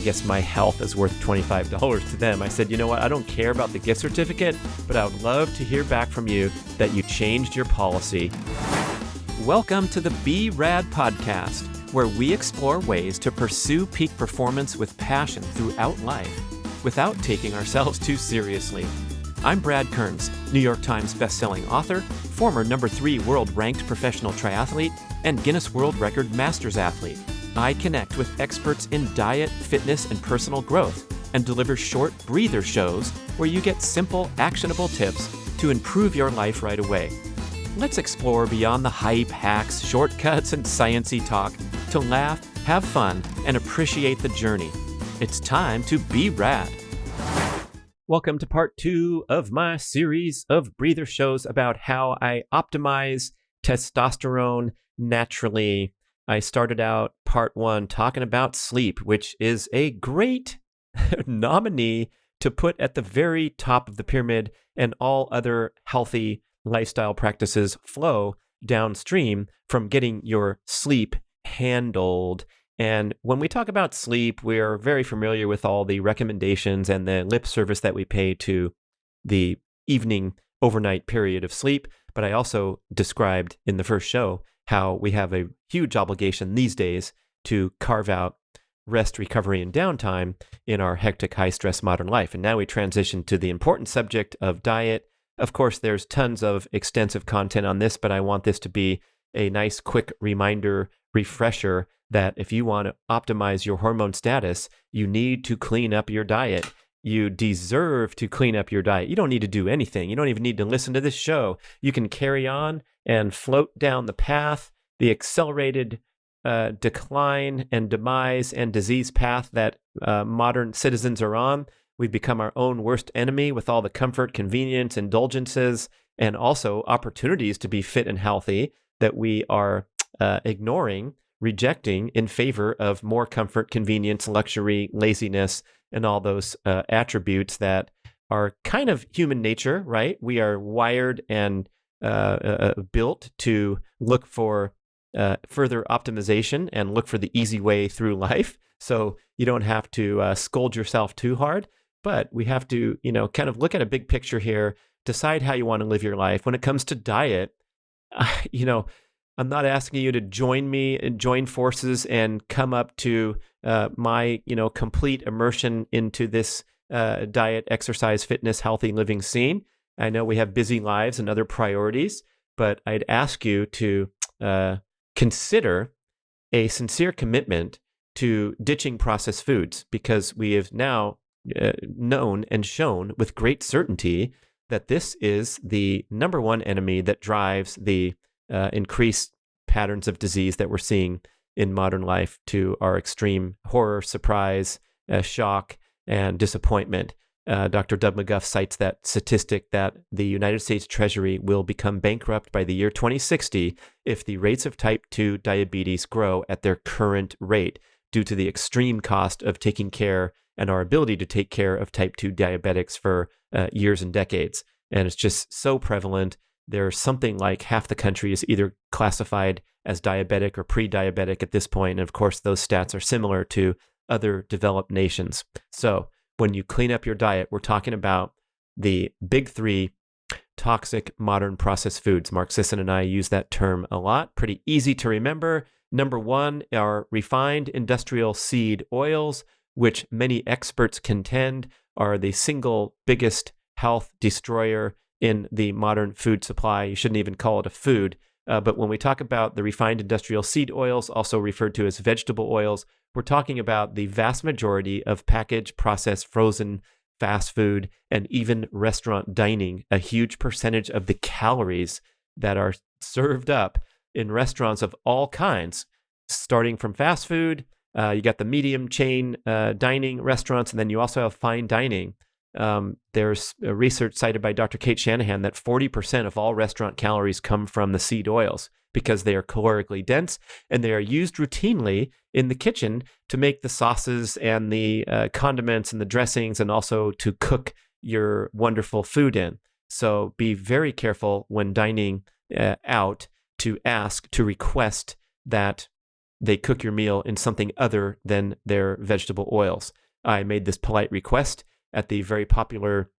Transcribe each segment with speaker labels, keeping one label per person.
Speaker 1: guess my health is worth $25 to them. I said, you know what? I don't care about the gift certificate, but I would love to hear back from you that you changed your policy. Welcome to the B.rad podcast, where we explore ways to pursue peak performance with passion throughout life without taking ourselves too seriously. I'm Brad Kearns, New York Times bestselling author, former #3 world-ranked professional triathlete, and Guinness World Record Masters athlete. I connect with experts in diet, fitness, and personal growth, and deliver short breather shows where you get simple, actionable tips to improve your life right away. Let's explore beyond the hype, hacks, shortcuts, and sciencey talk to laugh, have fun, and appreciate the journey. It's time to be rad. Welcome to part 2 of my series of breather shows about how I optimize testosterone naturally. I started out part 1 talking about sleep, which is a great nominee to put at the very top of the pyramid, and all other healthy lifestyle practices flow downstream from getting your sleep handled. And when we talk about sleep, we're very familiar with all the recommendations and the lip service that we pay to the evening overnight period of sleep. But I also described in the first show how we have a huge obligation these days to carve out rest, recovery, and downtime in our hectic, high-stress modern life. And now we transition to the important subject of diet. Of course, there's tons of extensive content on this, but I want this to be a nice, quick reminder, refresher, that if you want to optimize your hormone status, you need to clean up your diet. You deserve to clean up your diet. You don't need to do anything. You don't even need to listen to this show. You can carry on and float down the path, the accelerated decline and demise and disease path that modern citizens are on. We've become our own worst enemy with all the comfort, convenience, indulgences, and also opportunities to be fit and healthy that we are ignoring, rejecting in favor of more comfort, convenience, luxury, laziness, and all those attributes that are kind of human nature, right? We are wired and built to look for further optimization and look for the easy way through life. So you don't have to scold yourself too hard, but we have to, kind of look at a big picture here, decide how you want to live your life. When it comes to diet, I'm not asking you to join me and join forces and come up to my, complete immersion into this diet, exercise, fitness, healthy living scene. I know we have busy lives and other priorities, but I'd ask you to consider a sincere commitment to ditching processed foods, because we have now known and shown with great certainty that this is the number one enemy that drives the increased patterns of disease that we're seeing in modern life, to our extreme horror, surprise, shock, and disappointment. Dr. Doug McGuff cites that statistic that the United States Treasury will become bankrupt by the year 2060 if the rates of type 2 diabetes grow at their current rate, due to the extreme cost of taking care and our ability to take care of type 2 diabetics for years and decades. And it's just so prevalent. There's something like half the country is either classified as diabetic or pre-diabetic at this point. And of course, those stats are similar to other developed nations. So when you clean up your diet, we're talking about the big 3 toxic modern processed foods. Marxism and I use that term a lot. Pretty easy to remember. Number 1 are refined industrial seed oils, which many experts contend are the single biggest health destroyer in the modern food supply. You shouldn't even call it a food. But when we talk about the refined industrial seed oils, also referred to as vegetable oils, we're talking about the vast majority of packaged, processed, frozen, fast food, and even restaurant dining. A huge percentage of the calories that are served up in restaurants of all kinds, starting from fast food, you got the medium chain dining restaurants, and then you also have fine dining. There's a research cited by Dr. Kate Shanahan that 40% of all restaurant calories come from the seed oils, because they are calorically dense and they are used routinely in the kitchen to make the sauces and the condiments and the dressings, and also to cook your wonderful food in. So be very careful when dining out to request that they cook your meal in something other than their vegetable oils. I made this polite request at the very popular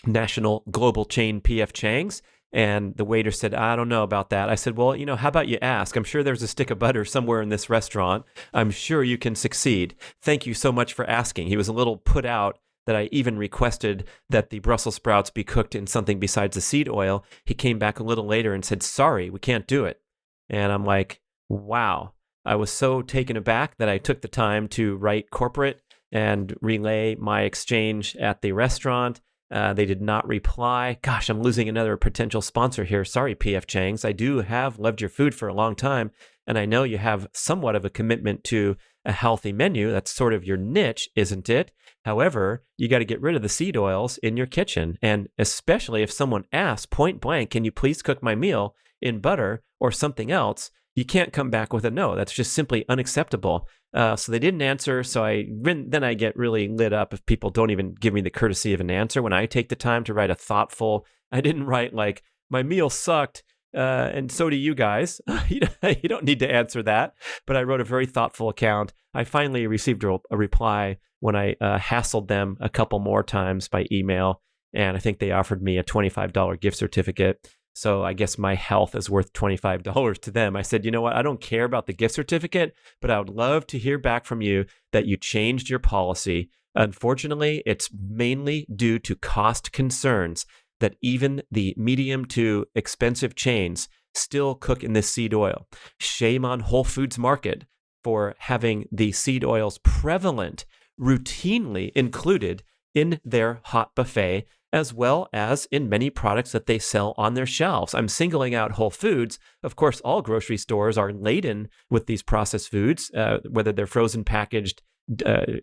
Speaker 1: national global chain P.F. Chang's, and the waiter said, I don't know about that. I said, well, how about you ask? I'm sure there's a stick of butter somewhere in this restaurant. I'm sure you can succeed. Thank you so much for asking. He was a little put out that I even requested that the Brussels sprouts be cooked in something besides the seed oil. He came back a little later and said, sorry, we can't do it. And I'm like, wow. I was so taken aback that I took the time to write corporate and relay my exchange at the restaurant. They did not reply. Gosh, I'm losing another potential sponsor here. Sorry, P.F. Chang's. I do have loved your food for a long time, and I know you have somewhat of a commitment to a healthy menu. That's sort of your niche, isn't it? However, you got to get rid of the seed oils in your kitchen, and especially if someone asks point blank, can you please cook my meal in butter or something else? You can't come back with a no. That's just simply unacceptable. So they didn't answer. So then I get really lit up if people don't even give me the courtesy of an answer. When I take the time to write a thoughtful, I didn't write like, my meal sucked, and so do you guys. You don't need to answer that. But I wrote a very thoughtful account. I finally received a reply when I hassled them a couple more times by email. And I think they offered me a $25 gift certificate. So I guess my health is worth $25 to them. I said, you know what? I don't care about the gift certificate, but I would love to hear back from you that you changed your policy. Unfortunately, it's mainly due to cost concerns that even the medium to expensive chains still cook in this seed oil. Shame on Whole Foods Market for having the seed oils prevalent, routinely included in their hot buffet, as well as in many products that they sell on their shelves. I'm singling out Whole Foods. Of course, all grocery stores are laden with these processed foods, whether they're frozen, packaged,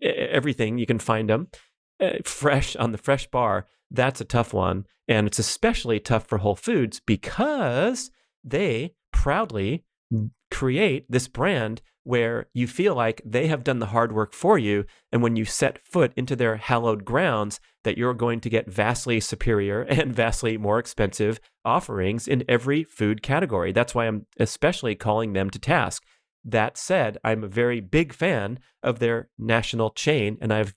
Speaker 1: everything. You can find them fresh on the fresh bar. That's a tough one. And it's especially tough for Whole Foods because they proudly create this brand where you feel like they have done the hard work for you. And when you set foot into their hallowed grounds, that you're going to get vastly superior and vastly more expensive offerings in every food category. That's why I'm especially calling them to task. That said, I'm a very big fan of their national chain, and I've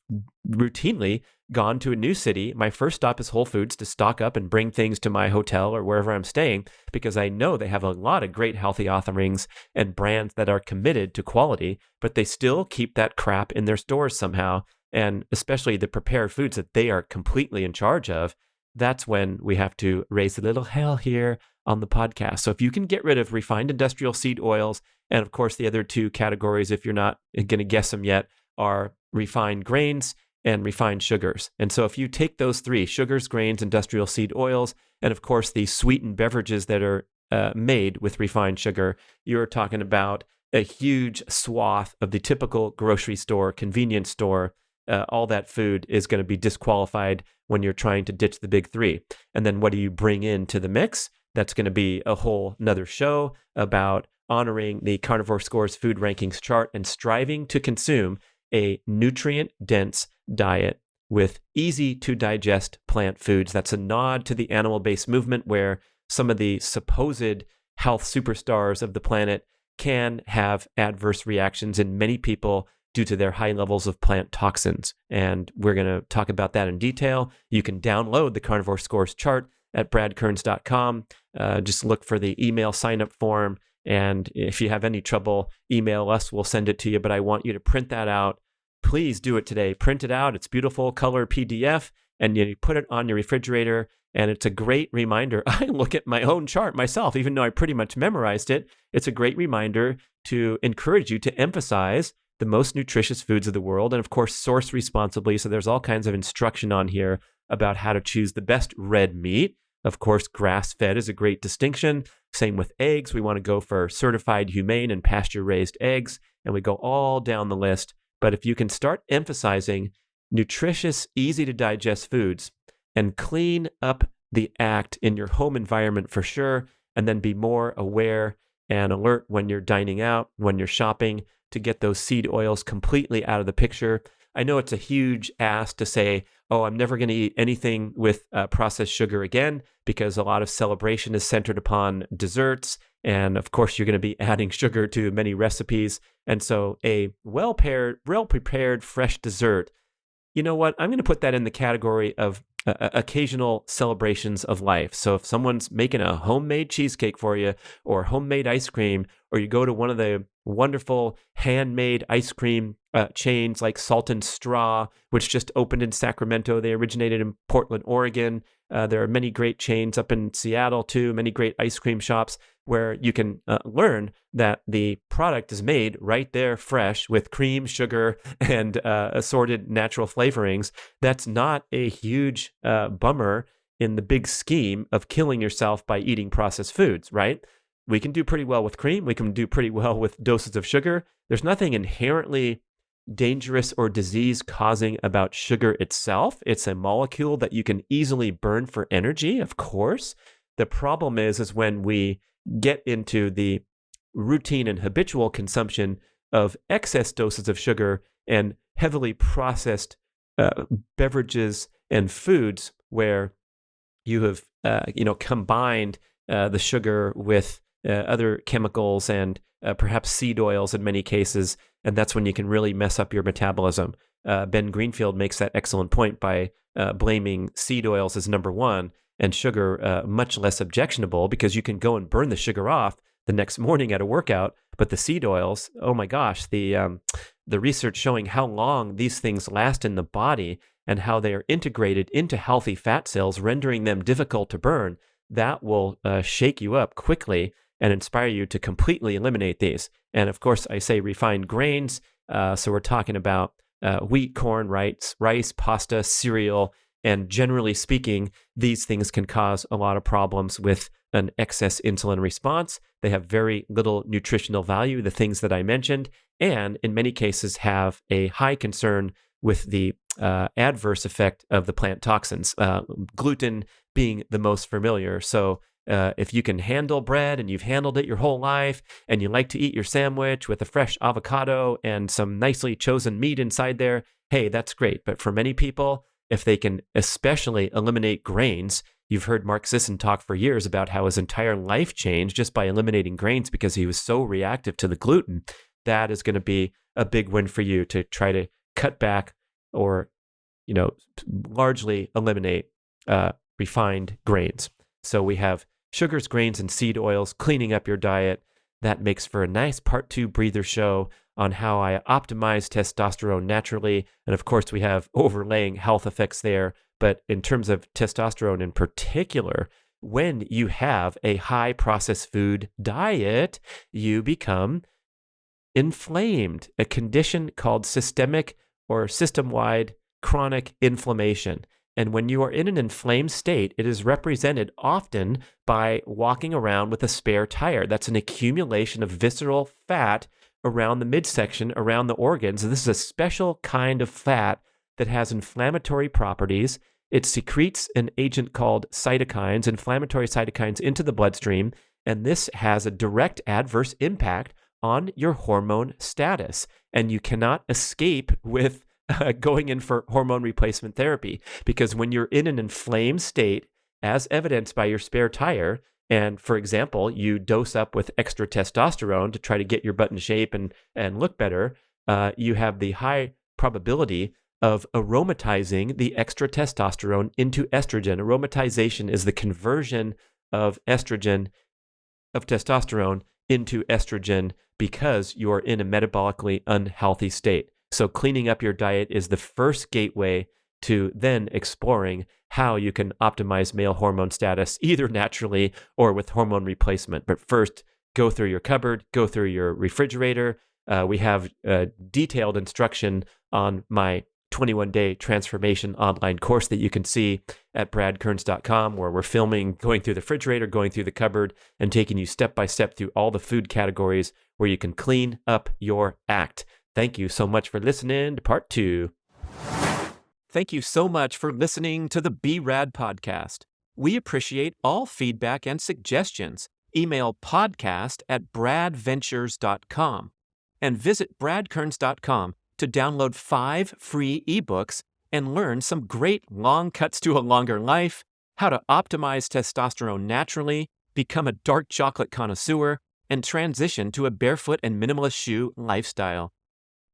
Speaker 1: routinely gone to a new city. My first stop is Whole Foods to stock up and bring things to my hotel or wherever I'm staying, because I know they have a lot of great healthy offerings and brands that are committed to quality, but they still keep that crap in their stores somehow. And especially the prepared foods that they are completely in charge of. That's when we have to raise a little hell here on the podcast. So if you can get rid of refined industrial seed oils, and of course the other two categories, if you're not going to guess them yet, are refined grains and refined sugars. And so if you take those three, sugars, grains, industrial seed oils, and of course the sweetened beverages that are made with refined sugar, you're talking about a huge swath of the typical grocery store, convenience store. All that food is going to be disqualified when you're trying to ditch the big three. And then what do you bring into the mix? That's going to be a whole nother show about honoring the Carnivore Scores food rankings chart and striving to consume a nutrient-dense diet with easy-to-digest plant foods. That's a nod to the animal-based movement where some of the supposed health superstars of the planet can have adverse reactions in many people due to their high levels of plant toxins. And we're going to talk about that in detail. You can download the Carnivore Scores chart at bradkearns.com. Just look for the email sign-up form. And if you have any trouble, email us. We'll send it to you. But I want you to print that out. Please do it today. Print it out. It's beautiful color PDF. And you put it on your refrigerator. And it's a great reminder. I look at my own chart myself, even though I pretty much memorized it. It's a great reminder to encourage you to emphasize the most nutritious foods of the world, and of course, source responsibly. So there's all kinds of instruction on here about how to choose the best red meat. Of course, grass-fed is a great distinction. Same with eggs. We want to go for certified humane and pasture-raised eggs, and we go all down the list. But if you can start emphasizing nutritious, easy-to-digest foods and clean up the act in your home environment for sure, and then be more aware and alert when you're dining out, when you're shopping, to get those seed oils completely out of the picture. I know it's a huge ask to say, oh, I'm never going to eat anything with processed sugar again, because a lot of celebration is centered upon desserts And of course, you're going to be adding sugar to many recipes. And so a well-prepared fresh dessert, you know what? I'm going to put that in the category of occasional celebrations of life. So if someone's making a homemade cheesecake for you or homemade ice cream, or you go to one of the wonderful handmade ice cream chains like Salt and Straw, which just opened in Sacramento. They originated in Portland, Oregon. There are many great chains up in Seattle too, many great ice cream shops where you can learn that the product is made right there fresh with cream, sugar, and assorted natural flavorings. That's not a huge bummer in the big scheme of killing yourself by eating processed foods, right? We can do pretty well with cream. We can do pretty well with doses of sugar. There's nothing inherently dangerous or disease causing about sugar itself. It's a molecule that you can easily burn for energy, of course. The problem is when we get into the routine and habitual consumption of excess doses of sugar and heavily processed beverages and foods where you have combined the sugar with other chemicals and perhaps seed oils in many cases, and that's when you can really mess up your metabolism. Ben Greenfield makes that excellent point by blaming seed oils as number one and sugar much less objectionable, because you can go and burn the sugar off the next morning at a workout, but the seed oils, oh my gosh, the research showing how long these things last in the body and how they are integrated into healthy fat cells, rendering them difficult to burn, that will shake you up quickly and inspire you to completely eliminate these. And of course, I say refined grains. So we're talking about wheat, corn, rice, pasta, cereal. And generally speaking, these things can cause a lot of problems with an excess insulin response. They have very little nutritional value, the things that I mentioned, and in many cases have a high concern with the adverse effect of the plant toxins, gluten being the most familiar. So if you can handle bread and you've handled it your whole life and you like to eat your sandwich with a fresh avocado and some nicely chosen meat inside there, hey, that's great. But for many people, if they can especially eliminate grains, you've heard Marxism talk for years about how his entire life changed just by eliminating grains because he was so reactive to the gluten. That is going to be a big win for you to try to cut back or, largely eliminate refined grains. So we have sugars, grains, and seed oils, cleaning up your diet. That makes for a nice part 2 breather show on how I optimize testosterone naturally. And of course, we have overlaying health effects there. But in terms of testosterone in particular, when you have a high processed food diet, you become inflamed, a condition called systemic or system-wide chronic inflammation. And when you are in an inflamed state, it is represented often by walking around with a spare tire. That's an accumulation of visceral fat around the midsection, around the organs. And this is a special kind of fat that has inflammatory properties. It secretes an agent called cytokines, inflammatory cytokines, into the bloodstream. And this has a direct adverse impact on your hormone status. And you cannot escape with going in for hormone replacement therapy, because when you're in an inflamed state, as evidenced by your spare tire, and for example, you dose up with extra testosterone to try to get your butt in shape and look better, you have the high probability of aromatizing the extra testosterone into estrogen. Aromatization is the conversion of testosterone into estrogen because you're in a metabolically unhealthy state. So cleaning up your diet is the first gateway to then exploring how you can optimize male hormone status, either naturally or with hormone replacement. But first, go through your cupboard, go through your refrigerator. We have detailed instruction on my 21-day transformation online course that you can see at bradkearns.com, where we're filming, going through the refrigerator, going through the cupboard, and taking you step by step through all the food categories where you can clean up your act. Thank you so much for listening to part 2. Thank you so much for listening to the B.rad podcast. We appreciate all feedback and suggestions. Email podcast@bradventures.com and visit bradkearns.com to download 5 free ebooks and learn some great long cuts to a longer life, how to optimize testosterone naturally, become a dark chocolate connoisseur, and transition to a barefoot and minimalist shoe lifestyle.